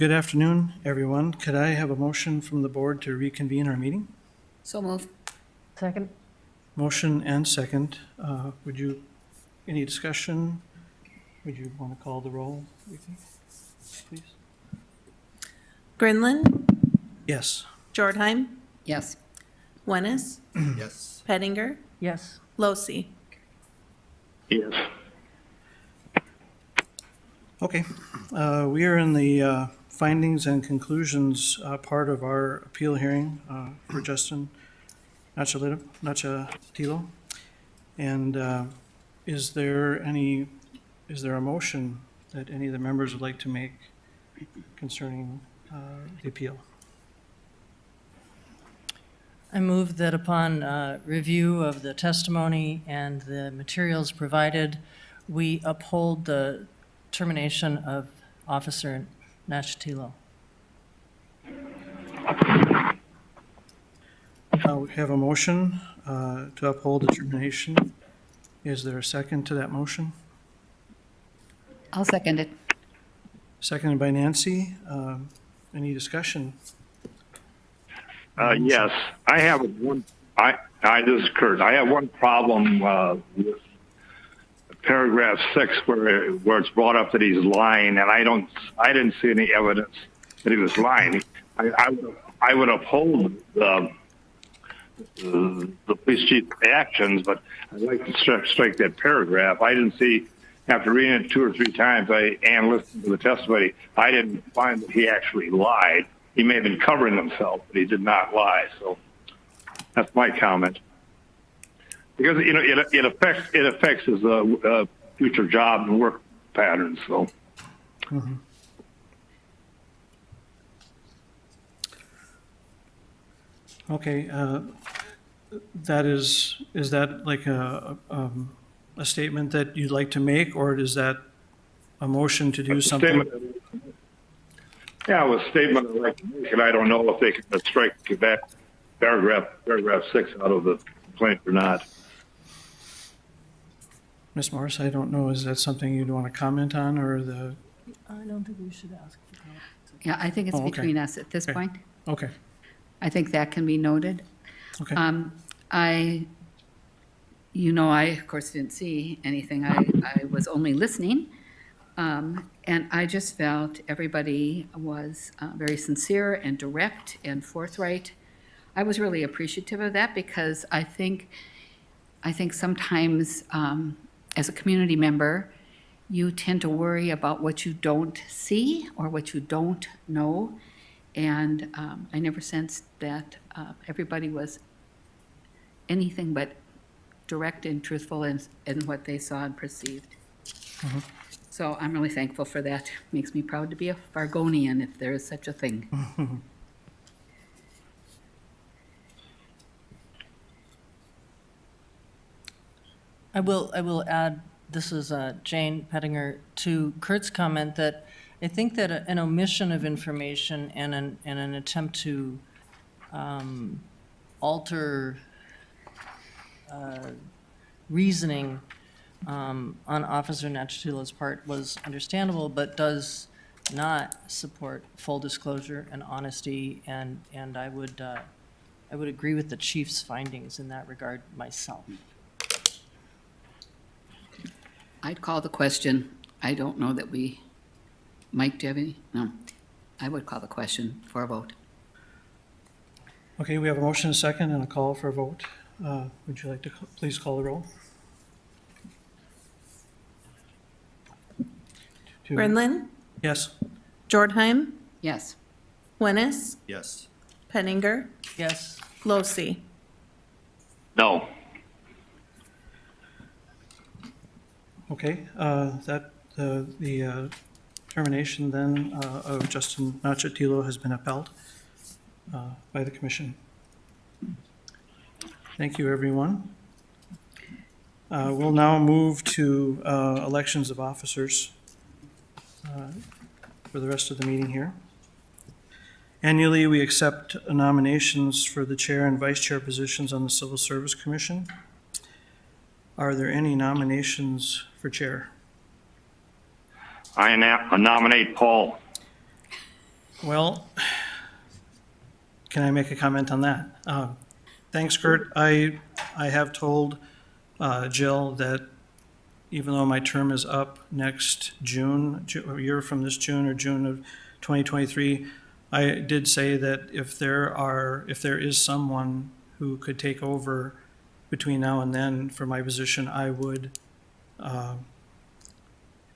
Good afternoon, everyone. Could I have a motion from the board to reconvene our meeting? So move. Second? Motion and second. Any discussion? Would you want to call the roll, Vicky, please? Grinlin, Yes. Jordheim, Yes. Wennis, Yes. Pettinger, Yes. Losi. Yes. Okay. We are in the findings and conclusions part of our appeal hearing for Justin Nachatilo. And is there a motion that any of the members would like to make concerning the appeal? I move that upon review of the testimony and the materials provided, we uphold the termination of Officer Nachatilo. We have a motion to uphold the termination. Is there a second to that motion? I'll second it. Seconded by Nancy. Any discussion? Yes, I have one. This is Kurt. I have one problem with paragraph 6 where it's brought up that he's lying, and I didn't see any evidence that he was lying. I would uphold the police chief's actions, but I'd like to strike that paragraph. I didn't see, after reading it 2 or 3 times, and listening to the testimony, I didn't find that he actually lied. He may have been covering himself, but he did not lie. So that's my comment. Because it affects his future job and work patterns. So. Mm-hmm. Okay. Is that like a statement that you'd like to make, or is that a motion to do something? Yeah, it was a statement I'd like to make, and I don't know if they can strike that paragraph 6 out of the complaint or not. Ms. Morris, I don't know, is that something you'd want to comment on, or the? I don't think we should ask for comment. Yeah, I think it's Oh, okay. between us at this Okay. point. Okay, I think that can be noted. okay. I of course didn't see anything. I was only listening. And I just felt everybody was very sincere and direct and forthright. I was really appreciative of that because I think sometimes as a community member, you tend to worry about what you don't see or what you don't know. And I never sensed that everybody was anything but direct and truthful in what they saw and perceived. Mm-hmm. So I'm really thankful for that. Makes me proud to be a Fargonian, if there is such a thing. I will add, this is Jane Pettinger, to Kurt's comment that I think that an omission of information and an attempt to alter reasoning on Officer Nachatilo's part was understandable, but does not support full disclosure and honesty, and I would agree with the chief's findings in that regard myself. I'd call the question. I don't know that Mike, do you have any? No. I would call the question for a vote. Okay, we have a motion, a second, and a call for a vote. Would you like to please call the roll? Grinlin, Yes. Jordheim, Yes. Wennis, Yes. Pettinger, Yes. Losi. No. Okay, the termination then of Justin Nachatilo has been upheld by the commission. Thank you, everyone. We'll now move to elections of officers for the rest of the meeting here. Annually, we accept nominations for the chair and vice chair positions on the Civil Service Commission. Are there any nominations for chair? I nominate Paul. Well, can I make a comment on that? Thanks, Kurt. I have told Jill that even though my term is up next June, a year from this June or June of 2023, I did say that if there is someone who could take over between now and then for my position, I would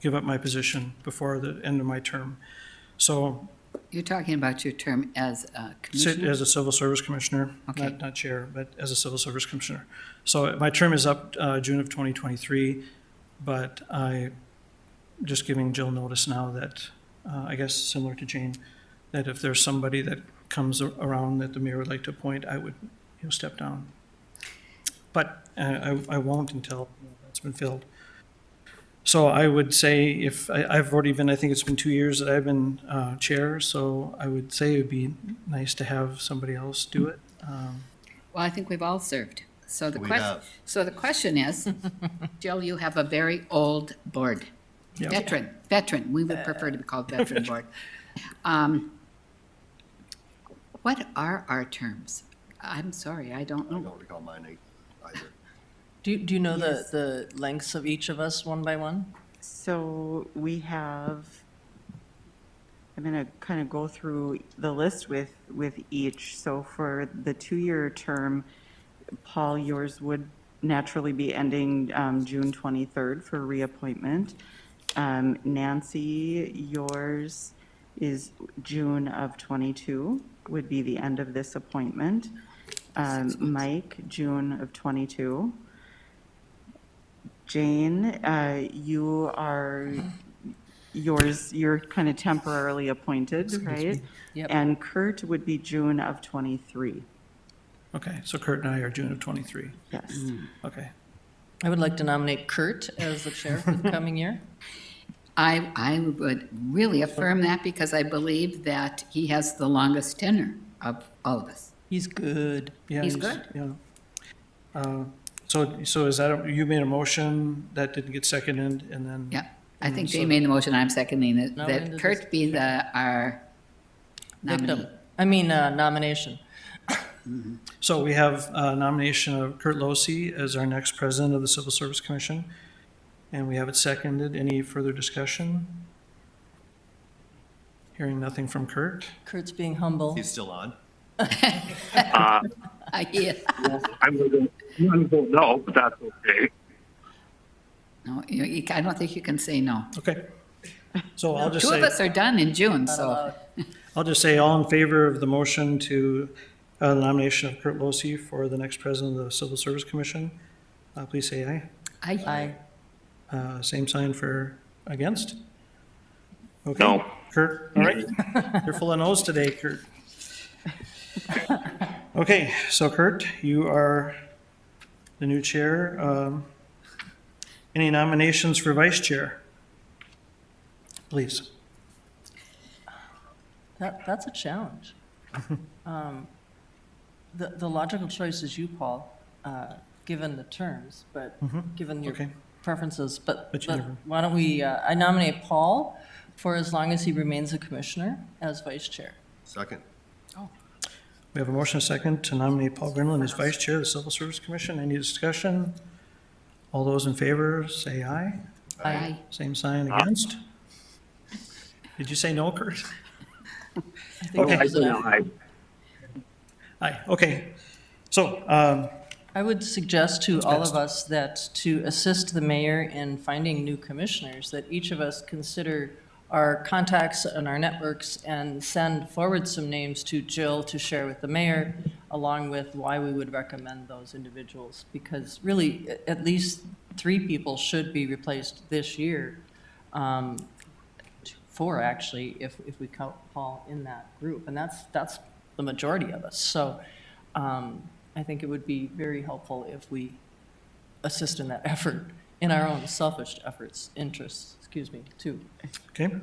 give up my position before the end of my term. So You're talking about your term as a sit commissioner? as a civil service commissioner, Okay. not chair, but as a civil service commissioner. So my term is up June of 2023, but I, just giving Jill notice now that, I guess similar to Jane, that if there's somebody that comes around that the mayor would like to appoint, I would, step down. But I won't until that's been filled. So I would say if, I've already been, I think it's been 2 years that I've been chair, so I would say it'd be nice to have somebody else do it. Well, I think we've all served. So the We question, have. so the question is, Jill, you have a very old board. Yeah. Veteran, we would prefer to be called veteran board. What are our terms? I'm sorry, I don't I know. don't recall mine either. Do you know the lengths of each of us one by one? So we have, I'm going to kind of go through the list with each. So for the 2-year term, Paul, yours would naturally be ending June 23rd for reappointment. Nancy, yours is June of 22, would be the end of this appointment. Mike, June of 22. Jane, you're kind of temporarily appointed, right? Yep. And Kurt would be June of 23, Okay, so Kurt and I are June of 23. yes. Okay. I would like to nominate Kurt as the chair for the coming year. I would really affirm that because I believe that he has the longest tenure of all of us. He's good. Yeah, He's good. Yeah. So is that, you made a motion that didn't get seconded and then? Yeah, I think So- Jane made the motion, I'm seconding it, No, that Linda Kurt be our nominee. Nomination. So we have a nomination of Kurt Losey as our next president of the Civil Service Commission, and we have it seconded. Any further discussion? Hearing nothing from Kurt. Kurt's being humble. He's still on? Yeah. I'm going to vote no, but that's okay. No, I don't think you can say no. Okay. So I'll just Two of say, us are done in June, Not so. allowed. I'll just say all in favor of the motion to the nomination of Kurt Losey for the next president of the Civil Service Commission, please say aye. Aye. Same sign for against? Okay. No. Kurt, all right. You're full of no's today, Kurt. Okay, so Kurt, you are the new chair. Any nominations for vice chair? Please. That's a challenge. The logical choice is you, Paul, given the terms, but given your Okay. preferences. But But you never- why don't we, I nominate Paul for as long as he remains a commissioner as vice chair. Second. We have a motion and a second to nominate Paul Grinlund as vice chair of the Civil Service Commission. Any discussion? All those in favor, say aye. Aye. Same sign against? Did you say no, Kurt? I think Okay. that was enough. Aye, okay. So, I would suggest to all of us that to assist the mayor in finding new commissioners, that each of us consider our contacts and our networks and send forward some names to Jill to share with the mayor, along with why we would recommend those individuals. Because really, at least 3 people should be replaced this year. 4, actually, if we count Paul in that group. And that's the majority of us. So I think it would be very helpful if we assist in that effort, in our own selfish interests, too. okay,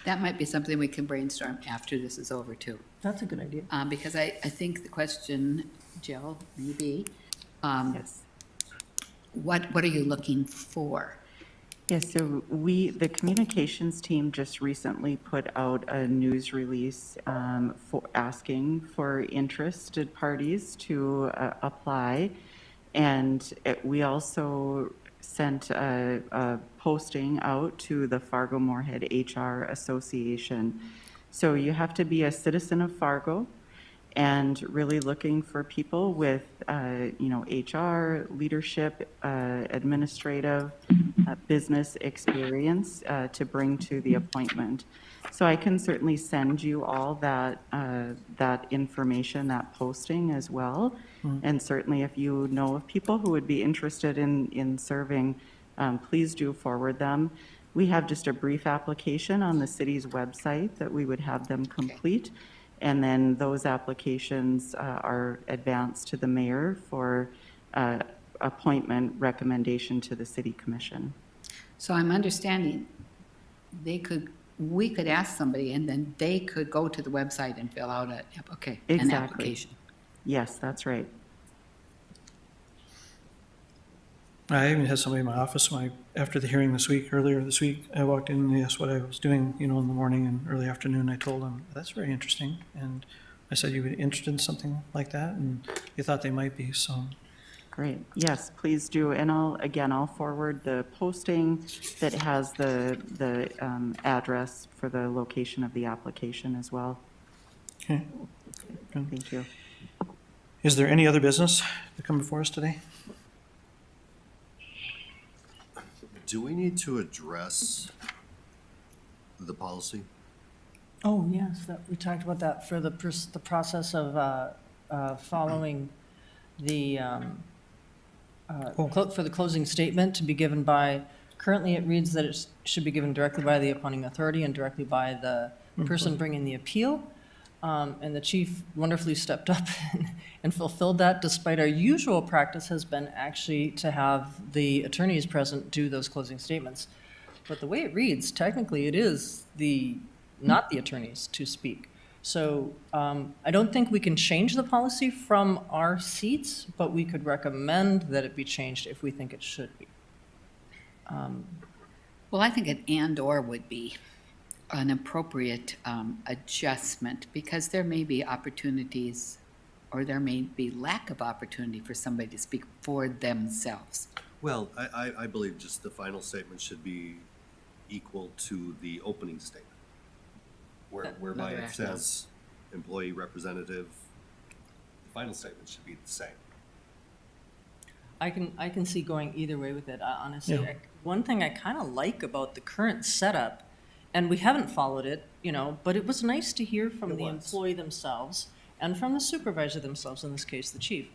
That might be something we can brainstorm after this is over, too. That's a good idea. Because I think the question, Jill, may be, Yes. what are you looking for? Yes, so the communications team just recently put out a news release for asking for interested parties to apply. And we also sent a posting out to the Fargo Moorhead HR Association. So you have to be a citizen of Fargo and really looking for people with, HR, leadership, administrative, business experience to bring to the appointment. So I can certainly send you all that information, that posting as well. And certainly if you know of people who would be interested in serving, please do forward them. We have just a brief application on the city's website that we would have them complete. And then those applications are advanced to the mayor for appointment recommendation to the city commission. So I'm understanding we could ask somebody and then they could go to the website and fill out an Exactly. application. Yes, that's right. I even had somebody in my office after the hearing earlier this week, I walked in and they asked what I was doing, in the morning and early afternoon. I told them, that's very interesting. And I said, you would be interested in something like that? And they thought they might be, so. Great. Yes, please do. And I'll forward the posting that has the address for the location of the application as well. Okay. Good. Thank you. Is there any other business to come before us today? Do we need to address the policy? Oh, yes, we talked about that for the process of following the, for the closing statement to be given by, currently it reads that it should be given directly by the appointing authority and directly by the person bringing the appeal. And the chief wonderfully stepped up and fulfilled that, despite our usual practice has been actually to have the attorneys present do those closing statements. But the way it reads, technically it is not the attorneys to speak. So I don't think we can change the policy from our seats, but we could recommend that it be changed if we think it should be. Well, I think an and/or would be an appropriate adjustment, because there may be opportunities or there may be lack of opportunity for somebody to speak for themselves. Well, I believe just the final statement should be equal to the opening statement, whereby Another it aspect. says employee representative. The final statement should be the same. I can see going either way with it, honestly. Yeah. One thing I kind of like about the current setup, and we haven't followed it, but it was nice to hear from It the was. employee themselves and from the supervisor themselves, in this case, the chief.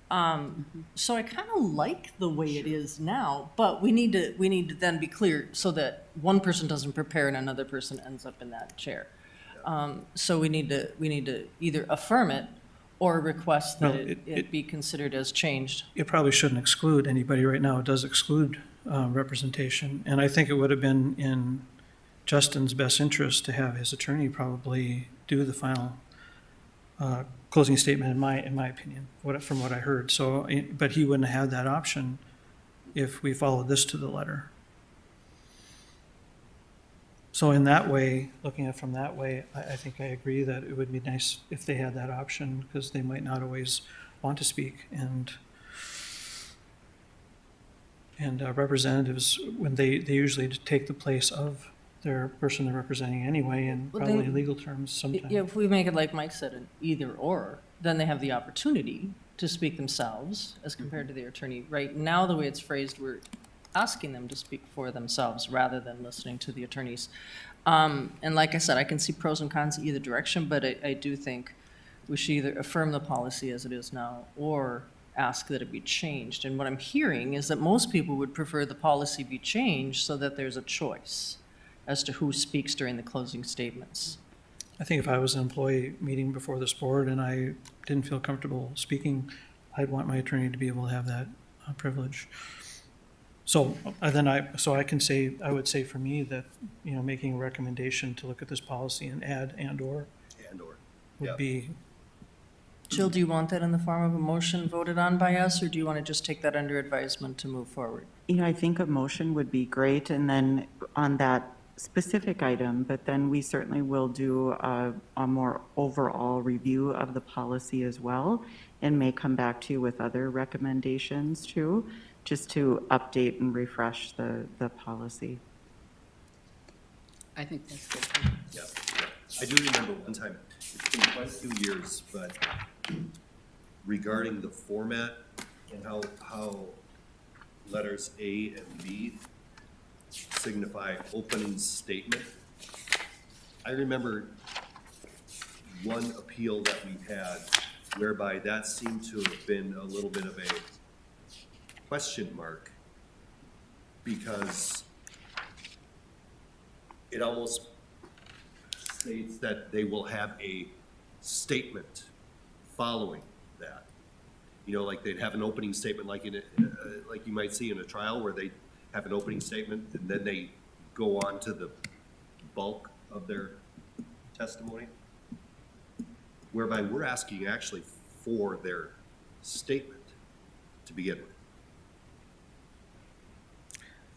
So I kind of like the way it is now, but we need to then be clear so that one person doesn't prepare and another person ends up in that chair. So we need to either affirm it or request that Well, it be considered as changed. It probably shouldn't exclude anybody right now. It does exclude representation. And I think it would have been in Justin's best interest to have his attorney probably do the final closing statement, in my opinion, from what I heard. So, but he wouldn't have had that option if we followed this to the letter. So in that way, looking at it from that way, I think I agree that it would be nice if they had that option, because they might not always want to speak. And representatives, when they usually take the place of their person they're representing anyway, and Well, probably then- legal terms sometimes. Yeah, if we make it like Mike said, an either or, then they have the opportunity to speak themselves as compared to their attorney. Right now, the way it's phrased, we're asking them to speak for themselves rather than listening to the attorneys. And like I said, I can see pros and cons either direction, but I do think we should either affirm the policy as it is now or ask that it be changed. And what I'm hearing is that most people would prefer the policy be changed so that there's a choice as to who speaks during the closing statements. I think if I was an employee meeting before this board and I didn't feel comfortable speaking, I'd want my attorney to be able to have that privilege. So I can say, I would say for me that, making a recommendation to look at this policy and add and/or And/or. would Yeah. be, Jill, do you want that in the form of a motion voted on by us, or do you want to just take that under advisement to move forward? I think a motion would be great, and then on that specific item, but then we certainly will do a more overall review of the policy as well, and may come back to you with other recommendations too, just to update and refresh the policy. I think that's good. Yeah. I do remember one time, it's been quite a few years, but regarding the format and how letters A and B signify opening statement. I remember one appeal that we had whereby that seemed to have been a little bit of a question mark because it almost states that they will have a statement following that. You know, like they'd have an opening statement like in a, like you might see in a trial where they have an opening statement and then they go on to the bulk of their testimony. Whereby we're asking actually for their statement to begin with.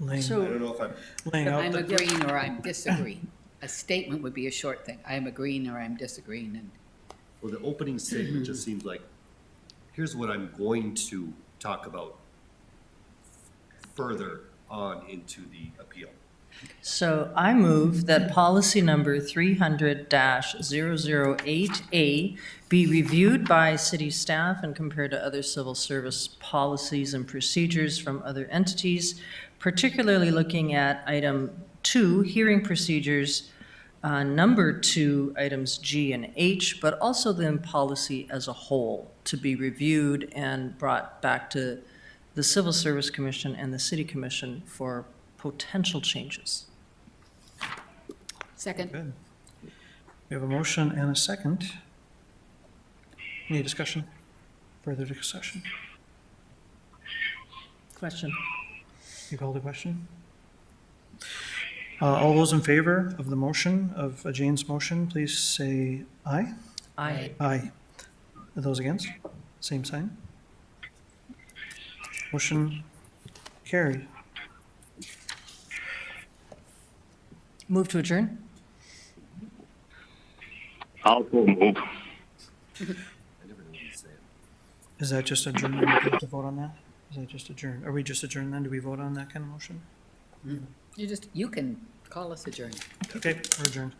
Laying, I So- don't know if I'm, laying out I'm the, agreeing or I'm disagreeing. A statement would be a short thing. I am agreeing or I'm disagreeing, and well, the opening statement just seems like, here's what I'm going to talk about further on into the appeal. So I move that policy number 300-008A be reviewed by city staff and compared to other civil service policies and procedures from other entities, particularly looking at item 2, hearing procedures, number 2, items G and H, but also then policy as a whole to be reviewed and brought back to the Civil Service Commission and the City Commission for potential changes. second, good. We have a motion and a second. Any discussion? Further discussion? Question? You called a question? All those in favor of the motion, of Jane's motion, please say aye. Aye. Aye. Are those against? Same sign. Motion carried. Move to adjourn? I'll so move. I never know what he's saying. Is that just adjourn? Do we have to vote on that? Is that just adjourn? Are we just adjourned then? Do we vote on that kind of motion? you can call us adjourned. Okay, we're adjourned.